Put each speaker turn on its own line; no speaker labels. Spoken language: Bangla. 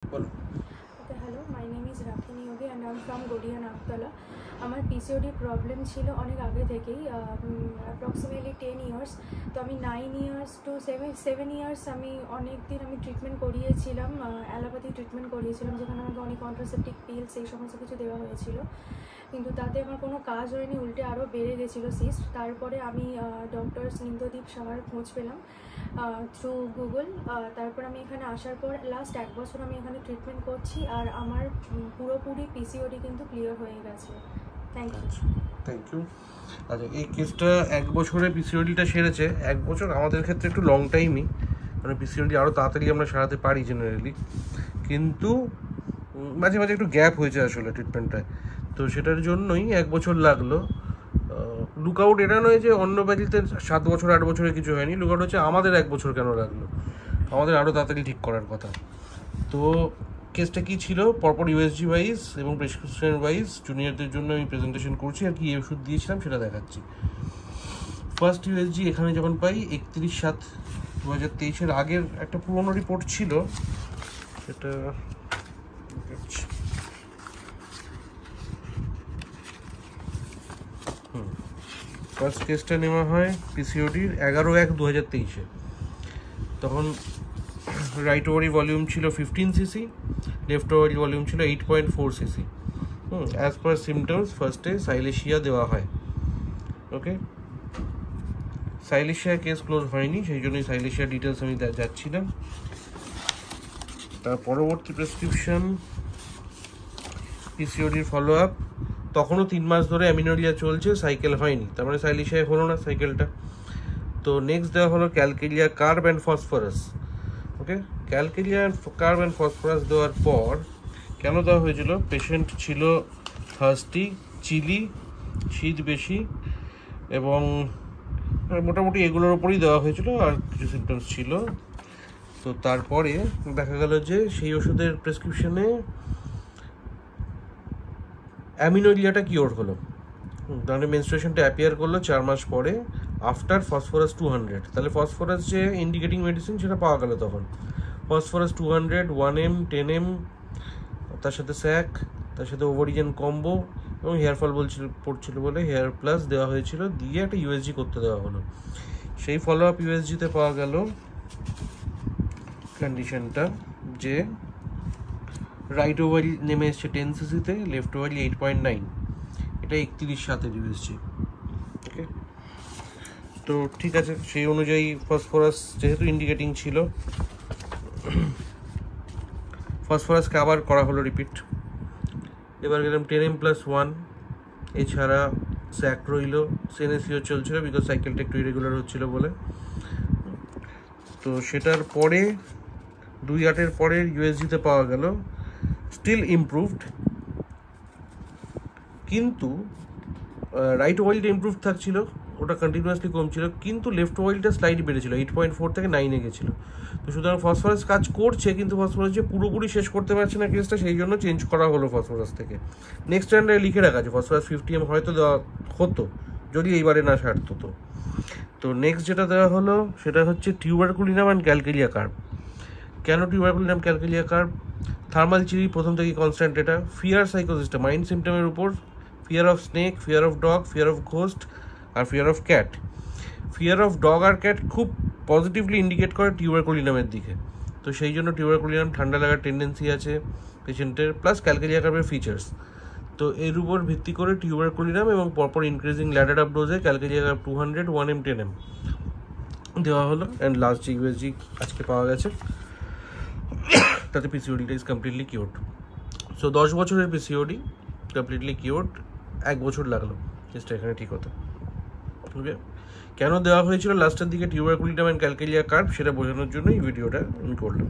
বলো।
Okay, hello, my name is Rakhini Yogi and I'm from Godia Nagtala. আমার পিসিওডি প্রবলেম ছিল অনেক আগে থেকেই, অ্যাপ্রক্সিমেটলি 10 ইয়ার্স। তো আমি 9 ইয়ার্স টু 7 ইয়ার্স আমি অনেক দিন ট্রিটমেন্ট করিয়েছিলাম, অ্যালোপ্যাথি ট্রিটমেন্ট করিয়েছিলাম, যেখানে আমাকে অনেক কন্ট্রাসেপটিক পিলস এই সমস্ত কিছু দেওয়া হয়েছিল, কিন্তু তাতে আমার কোনো কাজ হয়নি, উল্টে আরও বেড়ে গেছিলো সিস্ট। তারপরে আমি ডক্টর স্নিগ্ধদীপ সাহার খোঁজ পেলাম থ্রু গুগল। তারপর আমি এখানে আসার পর লাস্ট 1 বছর আমি এখানে ট্রিটমেন্ট করছি, আর আমার পুরোপুরি পিসিওডি কিন্তু ক্লিয়ার হয়ে গেছে। Thank
you. আচ্ছা, এই কেসটা 1 বছরে পিসিওডিটা সেরেছে। 1 বছর আমাদের ক্ষেত্রে একটু লং টাইমই, মানে পিসিওডি আরও তাড়াতাড়ি আমরা সারাতে পারি জেনারেলি, কিন্তু মাঝে মাঝে একটু গ্যাপ হয়েছে আসলে ট্রিটমেন্টটায়, তো সেটার জন্যই 1 বছর লাগলো। লুকআউট এটা নয় যে অন্য ব্যাধিতে 7 বছর 8 বছরে কিছু হয়নি, লুকআউট হচ্ছে আমাদের 1 বছর কেন লাগলো, আমাদের আরও তাড়াতাড়ি ঠিক করার কথা। তো কেসটা কী ছিল, পরপর ইউএসজি ওয়াইজ এবং প্রেসক্রিপশন ওয়াইজ জুনিয়রদের জন্য আমি প্রেজেন্টেশন করছি, আর কি ওষুধ দিয়েছিলাম সেটা দেখাচ্ছি। ফার্স্ট ইউএসজি এখানে যখন পাই 31/7/2023, আগের একটা পুরোনো রিপোর্ট ছিল, সেটা ফার্স্ট কেসটা নেওয়া হয় পিসিওডির 11/1/2023। তখন রাইট ওভারি ভলিউম ছিল 15 সিসি, লেফট ওভারি ভলিউম ছিল 8.4 সিসি। অ্যাজ পার সিমটমস ফার্স্টে সাইলেশিয়া দেওয়া হয়। ওকে, সাইলেশিয়া কেস ক্লোজ হয়নি, সেই জন্যই সাইলেশিয়া ডিটেলস আমি যাচ্ছিলাম। তার পরবর্তী প্রেসক্রিপশন পিসিওডির ফলো আপ, তখনও 3 মাস ধরে অ্যামিনোরিয়া চলছে, সাইকেল হয়নি, তার মানে সাইলেশিয়া হলো না সাইকেলটা। তো নেক্সট দেওয়া হলো calcarea carb and phosphorus. Okay, calcarea carb and phosphorus দেওয়ার পর কেন দেওয়া হয়েছিল, পেশেন্ট ছিল থার্স্টি, চিলি, শীত বেশি, এবং মোটামুটি এগুলোর ওপরই দেওয়া হয়েছিল, আর কিছু সিমটমস ছিল। তো তারপরে দেখা গেল যে সেই ওষুধের প্রেসক্রিপশনে অ্যামিনোরিয়াটা কিওর হলো, তাহলে মেনস্ট্রুয়েশনটা অ্যাপিয়ার করলো 4 মাস পরে আফটার ফসফরাস 200। তাহলে ফসফরাস যে ইন্ডিকেটিং মেডিসিন সেটা পাওয়া গেল তখন। ফসফরাস 200, 1M, 10M, তার সাথে স্যাক, তার সাথে ওভারিজেন কম্বো, এবং হেয়ার ফল পড়ছিল বলে হেয়ার প্লাস দেওয়া হয়েছিল, দিয়ে একটা ইউএসজি করতে দেওয়া হলো। সেই ফলো আপ ইউএসজিতে পাওয়া গেল কন্ডিশনটা যে রাইট ওভারি নেমে এসছে 10 সিসিতে, লেফট ওভারি 8.9, এটা 31/7 ইউএসজি। ওকে, তো ঠিক আছে, সেই অনুযায়ী ফসফরাস যেহেতু ইন্ডিকেটিং ছিল, ফসফরাসকে আবার করা হলো রিপিট। এবার গেলাম 10M+1, এছাড়া স্যাক রইল, সেনেসিও চলছিল বিকজ সাইকেলটা একটু ইরেগুলার হচ্ছিল বলে। তো সেটার পরে 2/8 পরে ইউএসজিতে পাওয়া গেল স্টিল ইমপ্রুভড, কিন্তু রাইট ওভারিটা ইমপ্রুভ থাকছিল, ওটা কন্টিনিউয়াসলি কমছিল, কিন্তু লেফট ওভারিটা স্লাইড বেড়েছিল, 8.4 থেকে 9-এ গেছিলো। তো সুতরাং ফসফরাস কাজ করছে, কিন্তু ফসফরাস যে পুরোপুরি শেষ করতে পারছে না কেসটা, সেই জন্য চেঞ্জ করা হলো ফসফরাস থেকে। নেক্সট স্ট্যান্ডে লিখে রাখা আছে ফসফরাস 50M হয়তো দেওয়া হতো যদি এইবারে না সারতো। তো নেক্সট যেটা দেওয়া হলো সেটা হচ্ছে টিউবারকুলিনাম অ্যান্ড ক্যালকেরিয়া কার্ব। কেন Tuberculinum Calcarea carb? Thermal chilly প্রথম থেকেই কনস্ট্যান্ট, এটা ফিয়ার সাইকোসিসটা মাইন্ড সিমটমের উপর, fear of snake, fear of dog, fear of ghost, আর fear of cat. Fear of dog আর ক্যাট খুব পজিটিভলি ইন্ডিকেট করে টিউবারকুলিনামের দিকে, তো সেই জন্য টিউবারকুলিনাম ঠান্ডা লাগার টেন্ডেন্সি আছে পেশেন্টের, প্লাস ক্যালকেরিয়া কার্বের ফিচার্স। তো এর উপর ভিত্তি করে টিউবারকুলিনাম এবং পরপর ইনক্রিজিং ল্যাডার আপ ডোজে ক্যালকেরিয়া কার্ব 200, 1M, 10M দেওয়া হলো। অ্যান্ড লাস্ট যে ইউএসজি আজকে পাওয়া গেছে তাতে পিসিওডিটা ইজ কমপ্লিটলি কিওর্ড। সো 10 বছরের পিসিওডি কমপ্লিটলি কিওর্ড, 1 বছর লাগলো চেষ্টা এখানে ঠিক হতো। ওকে, কেন দেওয়া হয়েছিল লাস্টের দিকে টিউবারকুলিনাম অ্যান্ড ক্যালকেরিয়া কার্ব সেটা বোঝানোর জন্য এই ভিডিওটা আমি করলাম।